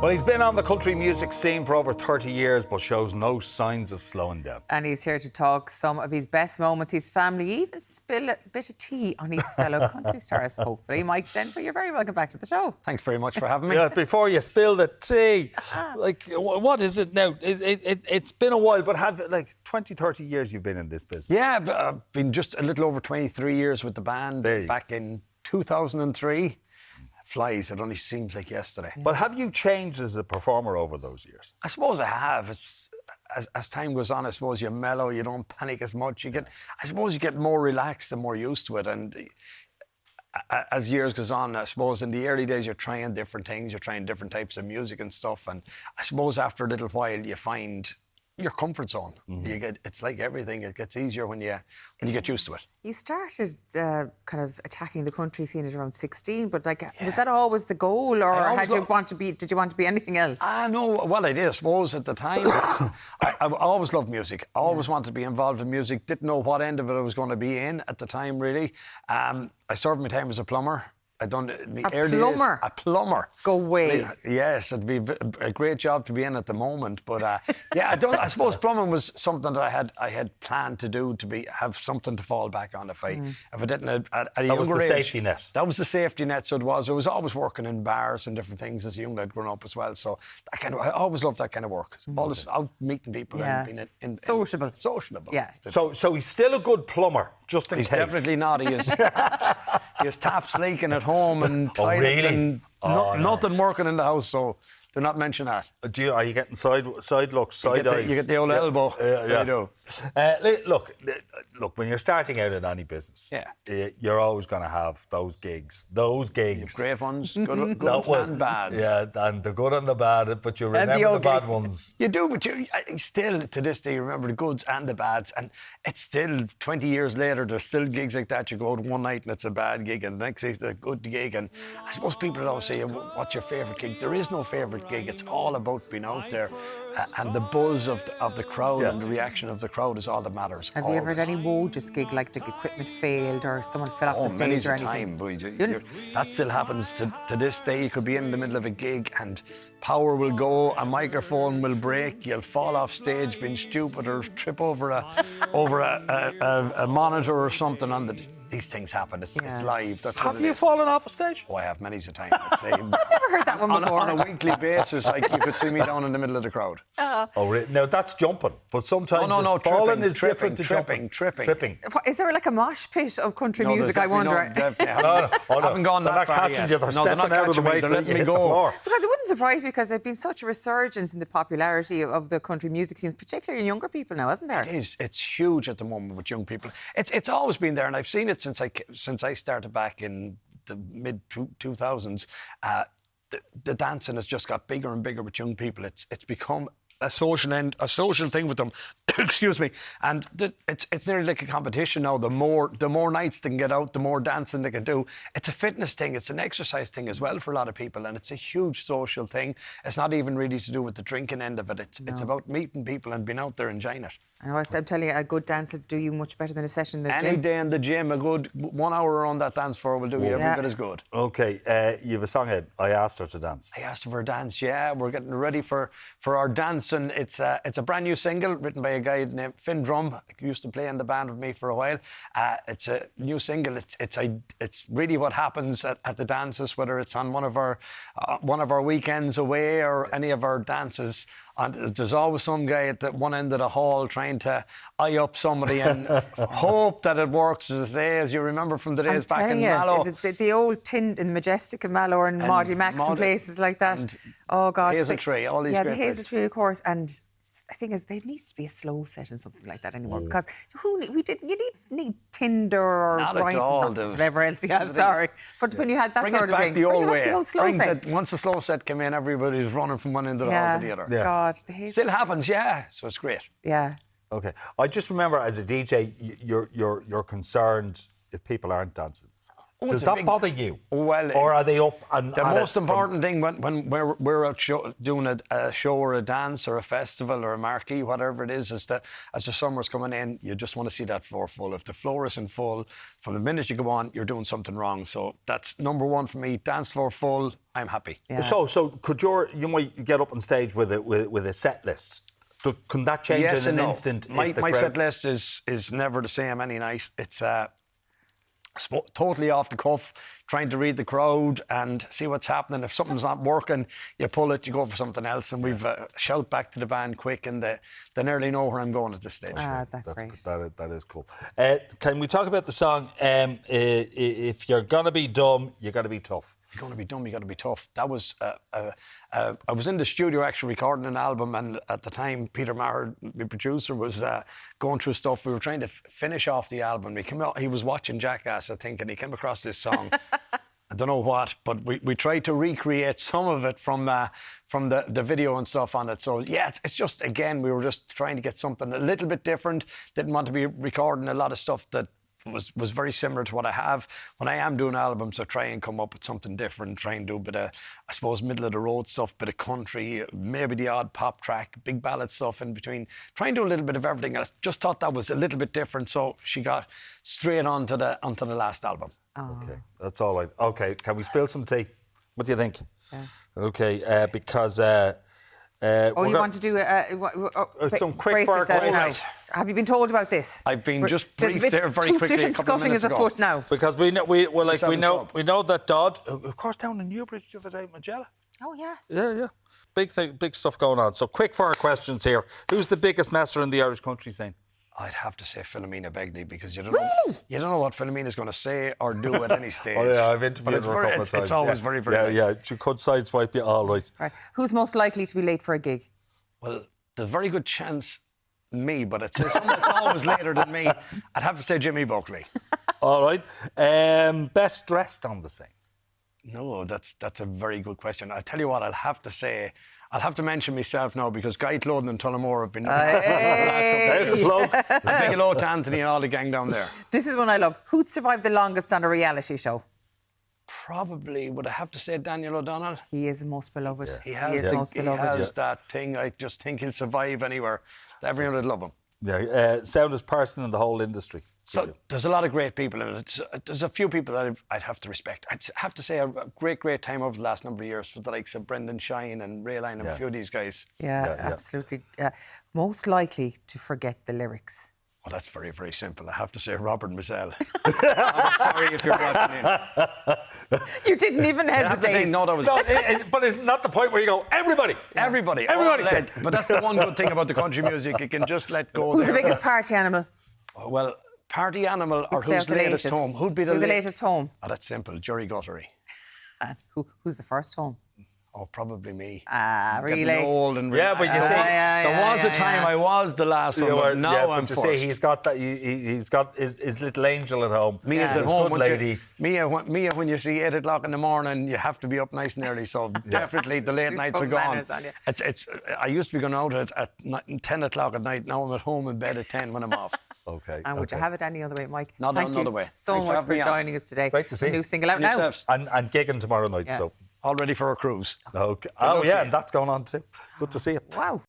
Well, he's been on the country music scene for over 30 years, but shows no signs of slowing down. And he's here to talk some of his best moments, his family, even spill a bit of tea on his fellow country stars, hopefully. Mike Denver, you're very welcome back to the show. Thanks very much for having me. Yeah, before you spill the tea, like, what is it now? It's been a while, but have, like, 20, 30 years you've been in this business? Yeah, I've been just a little over 23 years with the band back in 2003. Flies, it only seems like yesterday. Yeah. But have you changed as a performer over those years? I suppose I have. It's as time goes on, I suppose you mellow, you don't panic as much. I suppose you get more relaxed and more used to it. And as years goes on, I suppose in the early days you're trying different things, you're trying different types of music and stuff. And I suppose after a little while you find your comfort zone. Mm-hmm. It's like everything, it gets easier when you get used to it. You started kind of attacking the country scene at around 16, but was that always the goal, or did you want to be anything else? No, well, I did, I suppose, at the time. I always loved music. I always wanted to be involved in music. Didn't know what end of it I was going to be in at the time, really. I served my time as a plumber. A plumber? A plumber. Go away. Yes, it'd be a great job to be in at the moment. But I suppose plumbing was something that I had planned to do, have something to fall back on if I didn't at a younger age. That was the safety net. That was the safety net. So it was. I was always working in bars and different things as a young lad growing up as well. So I always loved that kind of work. Always out meeting people and being in sociable. Yeah. So he's still a good plumber, just in case. He's definitely not. He has taps leaking at home and toilets and nothing working in the house, so do not mention that. Are you getting side looks, side eyes? You get the old elbow. I do. Look, when you're starting out in any business, you're always going to have those gigs. Great ones, good and bad. Yeah, and the good and the bad, but you remember the bad ones. You do, but you still, to this day, you remember the goods and the bads, and it's still, 20 years later, there's still gigs like that. You go out one night and it's a bad gig, and the next day it's a good gig, and I suppose people always say, what's your favourite gig? There is no favourite gig. It's all about being out there, and the buzz of the crowd and the reaction of the crowd is all that matters. Have you ever had any just gig, like the equipment failed or someone fell off the stage or anything? That still happens to this day. You could be in the middle of a gig and power will go, a microphone will break, you'll fall off stage being stupid or trip over a monitor or something. These things happen. It's live. That's have you fallen off a stage? Oh, I have many a time. I'd say. I've never heard that one before. On a weekly basis, like, you could see me down in the middle of the crowd. Oh, really? Now that's jumping, but sometimes falling is different to jumping. Tripping. Is there like a mosh pit of country music? I wonder. I haven't gone that far yet. They're stepping out of the way to let me go. Because it wouldn't surprise me, because there's been such a resurgence in the popularity of the country music scene, particularly in younger people now, isn't there? It is. It's huge at the moment with young people. It's always been there, and I've seen it since I started back in the mid 2000s. The dancing has just got bigger and bigger with young people. It's become a social thing with them. Excuse me. And it's nearly like a competition now. The more nights they can get out, the more dancing they can do. It's a fitness thing. It's an exercise thing as well for a lot of people, and it's a huge social thing. It's not even really to do with the drinking end of it. It's about meeting people and being out there enjoying it. I know, I'm telling you, a good dance will do you much better than a session in the gym. Any day in the gym, a good 1 hour around that dance floor will do you every bit as good. Okay, you have a song ahead. I asked her to dance. I asked her for a dance, yeah. We're getting ready for our dance, and it's a brand new single written by a guy named Finn Drum. He used to play in the band with me for a while. It's a new single. It's really what happens at the dances, whether it's on one of our weekends away or any of our dances. And there's always some guy at the one end of the hall trying to eye up somebody and hope that it works, as you remember from the days back in Mallow. It was the old tin in Majestic and Mallow and Maudie Max and places like that. Oh, God. Hazel Tree, all these great places. Yeah, the Hazel Tree, of course. And the thing is, there needs to be a slow set and something like that anymore, because you need Tinder or whatever else you have, sorry. But when you had that sort of thing, bring it back the old slow sets. Once the slow set came in, everybody was running from one end of the hall to the other. Yeah, God. The Hazel still happens, so it's great. Yeah. Okay. I just remember as a DJ, you're concerned if people aren't dancing. Does that bother you? Well, or are they up and the most important thing when we're out doing a show or a dance or a festival or a marquee, whatever it is that as the summer's coming in, you just want to see that floor full. If the floor isn't full, from the minute you go on, you're doing something wrong. So that's number one for me. Dance floor full, I'm happy. Yeah. So could you might get up on stage with a set list? Can that change in an instant? My set list is never the same any night. It's totally off the cuff, trying to read the crowd and see what's happening. If something's not working, you pull it, you go for something else, and we've shout back to the band quick, and they nearly know where I'm going at this stage. That's great. That is cool. Can we talk about the song? If you're gonna be dumb, you got to be tough. If you're gonna be dumb, you got to be tough. That was I was in the studio actually recording an album, and at the time Peter Maher, my producer, was going through stuff. We were trying to finish off the album. He was watching Jackass, I think, and he came across this song. I don't know what, but we tried to recreate some of it from the video and stuff on it. So yeah, it's just, again, we were just trying to get something a little bit different. Didn't want to be recording a lot of stuff that was very similar to what I have. When I am doing albums, I try and come up with something different, try and do a bit of, I suppose, middle of the road stuff, bit of country, maybe the odd pop track, big ballad stuff in between. Try and do a little bit of everything. I just thought that was a little bit different, so she got straight onto the last album. Oh. Okay, that's all right. Okay, can we spill some tea? What do you think? Yeah. Okay, because... you want to do some quick fire questions. Have you been told about this? I've been just briefed there very quickly. Too scutting is afoot now. Because we know that Dodd, of course, down in Newbridge the other day, Magella. Oh yeah. Yeah. Big stuff going on. So quick fire questions here. Who's the biggest messer in the Irish country scene? I'd have to say Philomena Begley, because you don't know what Philomena's going to say or do at any stage. Oh yeah, I've interviewed her a couple of times. It's always very, very Yeah, she could sideswipe you all right. Right. Who's most likely to be late for a gig? Well, there's a very good chance me, but it's always later than me. I'd have to say Jimmy Buckley. All right. Best dressed on the scene? No, that's a very good question. I tell you what, I'll have to mention myself now, because Guy Clothing and Tullamore have been the last couple of days. A big hello to Anthony and all the gang down there. This is one I love. Who'd survive the longest on a reality show? Probably would I have to say Daniel O'Donnell. He is the most beloved. Yeah. He has that thing. I just think he'll survive anywhere. Everyone would love him. Yeah, soundest person in the whole industry. So there's a lot of great people in it. There's a few people that I'd have to respect. I'd have to say a great time over the last number of years for the likes of Brendan Shine and Rayline and a few of these guys. Yeah, absolutely. Most likely to forget the lyrics. Well, that's very, very simple. I have to say Robert Mizzell. I'm sorry if you're watching in. You didn't even hesitate. But it's not the point where you go, everybody said. But that's the one good thing about the country music. You can just let go. Who's the biggest party animal? Well, party animal or who's the latest home? Who'd be the latest home? Oh, that's simple. Gerry Guthrie. And who's the first home? Oh, probably me. Really? Old and yeah, but you see, there was a time I was the last one, but now I'm first. See, he's got that. He's got his little angel at home. Mia's at home, good lady. Mia, when you see 8 o'clock in the morning, you have to be up nice and early. So definitely the late nights are gone. It's. I used to be going out at 10 o'clock at night. Now I'm at home in bed at 10 when I'm off. Okay. And would you have it any other way, Mike? Not another way. Thank you so much for joining us today. Great to see you. New single out now. And gigging tomorrow night. So all ready for a cruise. Okay. Oh yeah, and that's going on too. Good to see you. Wow.